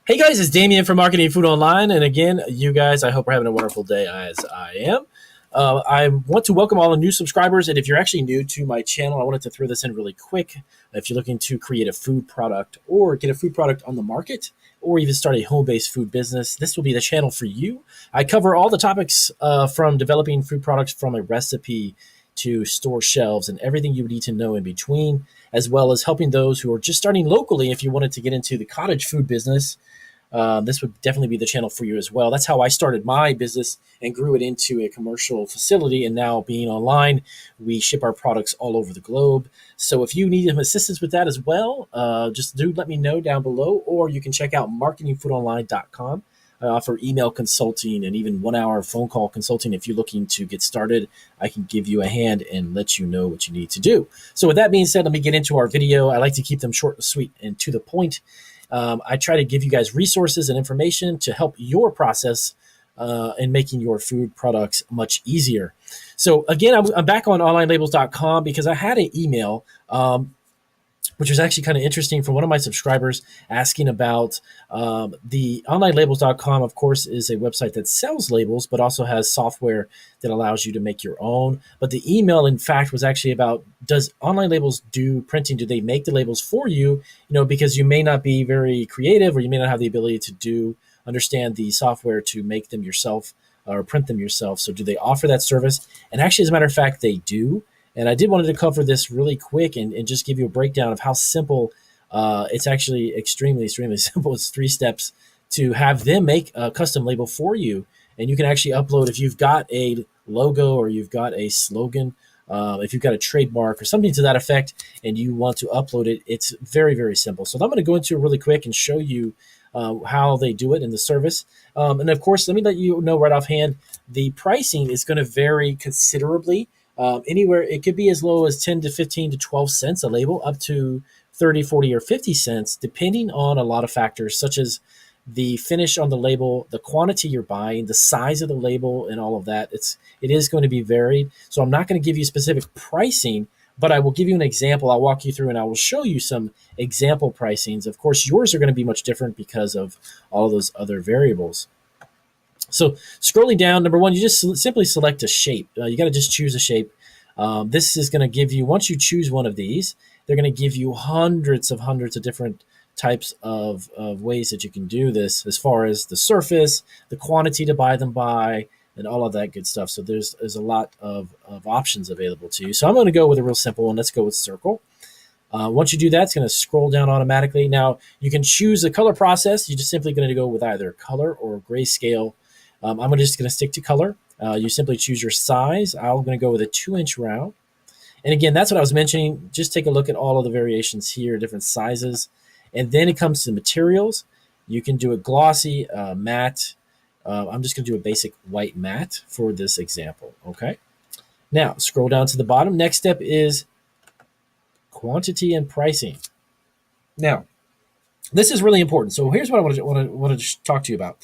Hey guys, it's Damien from Marketing Food Online. And again, you guys, I hope we're having a wonderful day as I am. I want to welcome all the new subscribers. And if you're actually new to my channel, I wanted to throw this in really quick. If you're looking to create a food product or get a food product on the market, or even start a home-based food business, this will be the channel for you. I cover all the topics from developing food products from a recipe to store shelves and everything you need to know in between, as well as helping those who are just starting locally. If you wanted to get into the cottage food business, this would definitely be the channel for you as well. That's how I started my business and grew it into a commercial facility. And now being online, we ship our products all over the globe. So if you need some assistance with that as well, just do let me know down below, or you can check out marketingfoodonline.com. I offer email consulting and even 1 hour phone call consulting. If you're looking to get started, I can give you a hand and let you know what you need to do. So with that being said, let me get into our video. I like to keep them short and sweet and to the point. I try to give you guys resources and information to help your process in making your food products much easier. So again, I'm back on onlinelabels.com because I had an email, which was actually kind of interesting from one of my subscribers asking about the onlinelabels.com. Of course, is a website that sells labels, but also has software that allows you to make your own. But the email, in fact, was actually about, does Online Labels do printing? Do they make the labels for you? Because you may not be very creative, or you may not have the ability to understand the software to make them yourself or print them yourself. So do they offer that service? And actually, as a matter of fact, they do. And I did wanted to cover this really quick and just give you a breakdown of how simple it's actually extremely simple. It's 3 steps to have them make a custom label for you. And you can actually upload, if you've got a logo or you've got a slogan, if you've got a trademark or something to that effect, and you want to upload it, it's very simple. So I'm going to go into it really quick and show you how they do it in the service. And of course, let me let you know right offhand, the pricing is going to vary considerably. Anywhere, it could be as low as 10 to 15 to 12 cents a label, up to 30, 40, or 50 cents, depending on a lot of factors, such as the finish on the label, the quantity you're buying, the size of the label, and all of that. It is going to be varied. So I'm not going to give you specific pricing, but I will give you an example. I'll walk you through and I will show you some example pricings. Of course, yours are going to be much different because of all of those other variables. So scrolling down, number one, you just simply select a shape. You got to just choose a shape. This is going to give you, once you choose one of these, they're going to give you hundreds of different types of ways that you can do this, as far as the surface, the quantity to buy them by, and all of that good stuff. So there's a lot of options available to you. So I'm going to go with a real simple one. Let's go with circle. Once you do that, it's going to scroll down automatically. Now, you can choose a color process. You're just simply going to go with either color or grayscale. I'm just going to stick to color. You simply choose your size. I'm going to go with a 2-inch round. And again, that's what I was mentioning. Just take a look at all of the variations here, different sizes. And then it comes to materials. You can do a glossy, matte. I'm just going to do a basic white matte for this example. Okay. Now, scroll down to the bottom. Next step is quantity and pricing. Now, this is really important. So here's what I want to talk to you about.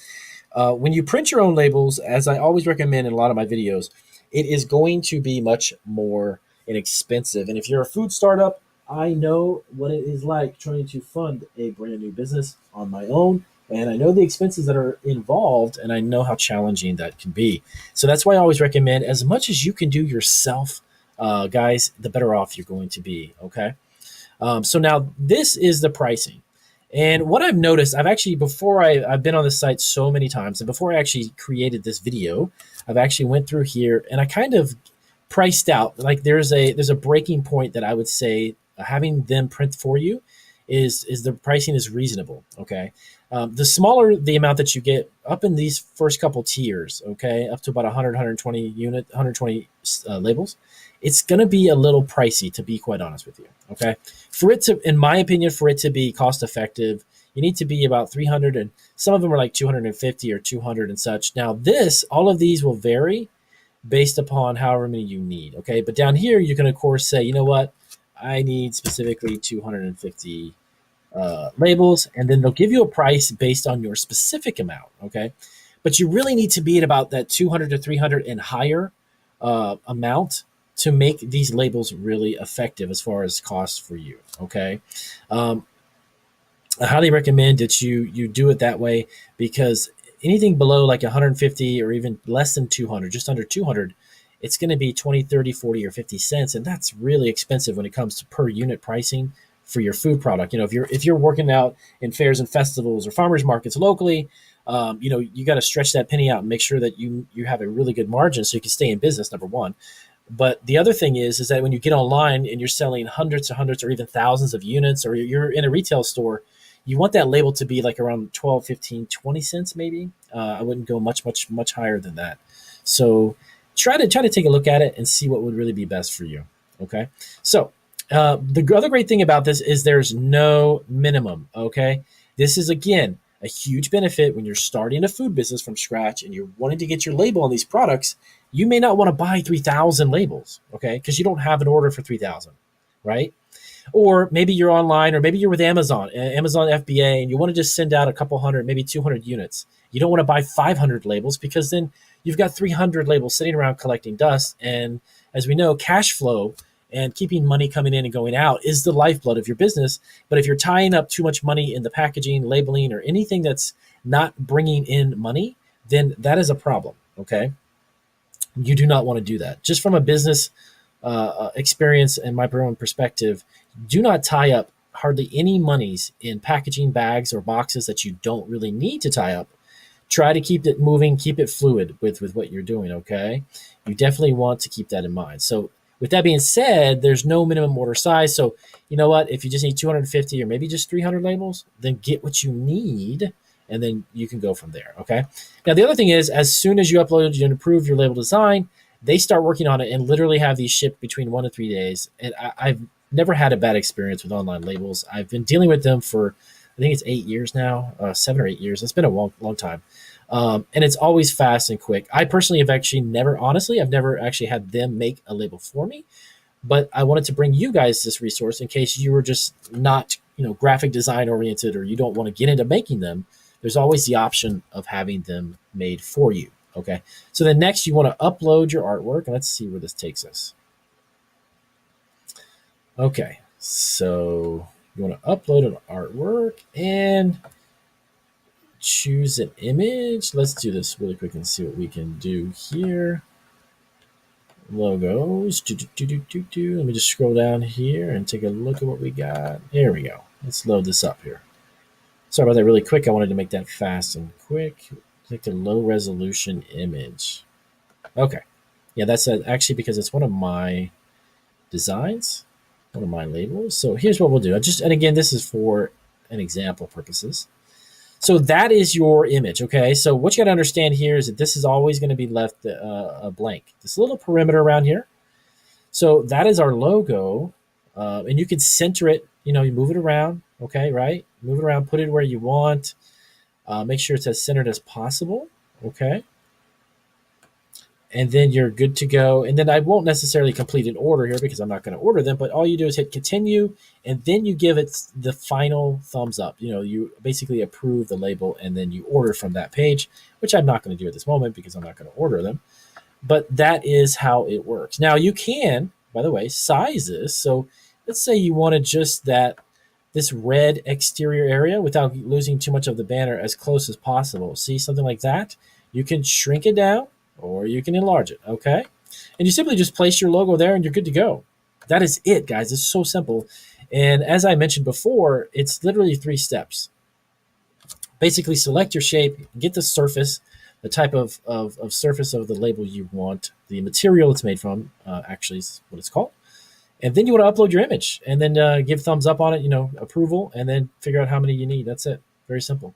When you print your own labels, as I always recommend in a lot of my videos, it is going to be much more inexpensive. And if you're a food startup, I know what it is like trying to fund a brand new business on my own. And I know the expenses that are involved, and I know how challenging that can be. So that's why I always recommend, as much as you can do yourself, guys, the better off you're going to be. Okay. So now this is the pricing. And what I've noticed, I've been on this site so many times, and before I actually created this video, I've actually went through here and I kind of priced out, like there's a breaking point that I would say having them print for you is the pricing is reasonable. Okay. The smaller the amount that you get up in these first couple tiers, okay, up to about 120 labels, it's going to be a little pricey, to be quite honest with you. Okay. For it to, in my opinion, for it to be cost effective, you need to be about 300, and some of them are like 250 or 200 and such. Now all of these will vary based upon however many you need. Okay. But down here, you can of course say, you know what, I need specifically 250 labels, and then they'll give you a price based on your specific amount. Okay. But you really need to be at about that 200 to 300 and higher amount to make these labels really effective as far as cost for you. Okay. I highly recommend that you do it that way, because anything below like 150 or even less than 200, just under 200, it's going to be 20, 30, 40, or 50 cents. And that's really expensive when it comes to per unit pricing for your food product. If you're working out in fairs and festivals or farmers markets locally, you got to stretch that penny out and make sure that you have a really good margin so you can stay in business, number one. But the other thing is that when you get online and you're selling hundreds or even thousands of units, or you're in a retail store, you want that label to be like around 12, 15, 20 cents maybe. I wouldn't go much higher than that. So try to take a look at it and see what would really be best for you. Okay. So the other great thing about this is there's no minimum. Okay. This is, again, a huge benefit when you're starting a food business from scratch and you're wanting to get your label on these products. You may not want to buy 3,000 labels, okay, because you don't have an order for 3,000, right? Or maybe you're online, or maybe you're with Amazon FBA, and you want to just send out a couple hundred, maybe 200 units. You don't want to buy 500 labels, because then you've got 300 labels sitting around collecting dust. And as we know, cash flow and keeping money coming in and going out is the lifeblood of your business. But if you're tying up too much money in the packaging, labeling, or anything that's not bringing in money, then that is a problem, okay? You do not want to do that. Just from a business experience and my own perspective, do not tie up hardly any monies in packaging bags or boxes that you don't really need to tie up. Try to keep it moving, keep it fluid with what you're doing, okay? You definitely want to keep that in mind. So with that being said, there's no minimum order size. So you know what? If you just need 250 or maybe just 300 labels, then get what you need, and then you can go from there, okay? Now, the other thing is, as soon as you upload and approve your label design, they start working on it and literally have these shipped between 1 to 3 days. And I've never had a bad experience with online labels. I've been dealing with them for, I think it's 8 years now, 7 or 8 years. It's been a long time. And it's always fast and quick. I personally have actually I've never actually had them make a label for me. But I wanted to bring you guys this resource in case you were just not, graphic design oriented, or you don't want to get into making them. There's always the option of having them made for you. Okay. So then next you want to upload your artwork, and let's see where this takes us. Okay. So you want to upload an artwork and choose an image. Let's do this really quick and see what we can do here. Logos. Let me just scroll down here and take a look at what we got. Here we go. Let's load this up here. Sorry about that really quick. I wanted to make that fast and quick. Take a low resolution image. Okay. Yeah, that's actually because it's one of my designs, one of my labels. So here's what we'll do. And again, this is for an example purposes. So that is your image, okay? So what you got to understand here is that this is always going to be left blank. This little perimeter around here. So that is our logo, and you can center it. You move it around, okay, right? Move it around, put it where you want. Make sure it's as centered as possible, okay? And then you're good to go. And then I won't necessarily complete an order here because I'm not going to order them, but all you do is hit continue, and then you give it the final thumbs up. You basically approve the label, and then you order from that page, which I'm not going to do at this moment because I'm not going to order them. But that is how it works. Now you can, by the way, size this. So let's say you wanted just this red exterior area without losing too much of the banner as close as possible. See, something like that? You can shrink it down, or you can enlarge it, okay? And you simply just place your logo there and you're good to go. That is it, guys. It's so simple. And as I mentioned before, it's literally 3 steps. Basically, select your shape, get the surface, the type of surface of the label you want, the material it's made from, actually is what it's called. And then you want to upload your image, and then give thumbs up on it, approval, and then figure out how many you need. That's it. Very simple.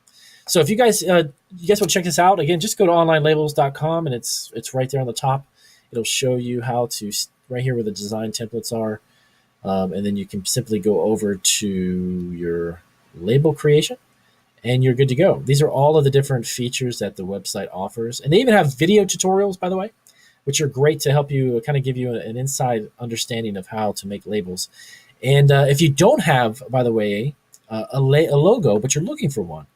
So if you guys want to check this out, again, just go to onlinelabels.com, and it's right there on the top. It'll show you how to, right here where the design templates are, and then you can simply go over to your label creation, and you're good to go. These are all of the different features that the website offers. And they even have video tutorials, by the way, which are great to help you kind of give you an inside understanding of how to make labels. And if you don't have, by the way, a logo, but you're looking for one,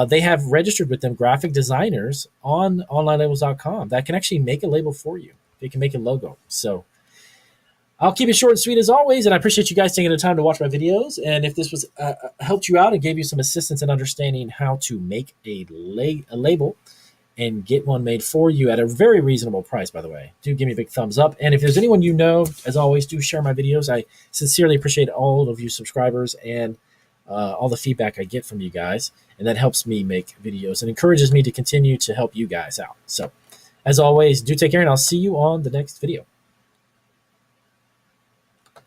they have registered with them graphic designers on onlinelabels.com that can actually make a label for you. They can make a logo. So I'll keep it short and sweet as always, and I appreciate you guys taking the time to watch my videos. And if this was helped you out and gave you some assistance in understanding how to make a label and get one made for you at a very reasonable price, by the way, do give me a big thumbs up. And if there's anyone you know, as always, do share my videos. I sincerely appreciate all of you subscribers and all the feedback I get from you guys. And that helps me make videos and encourages me to continue to help you guys out. So as always, do take care, and I'll see you on the next video.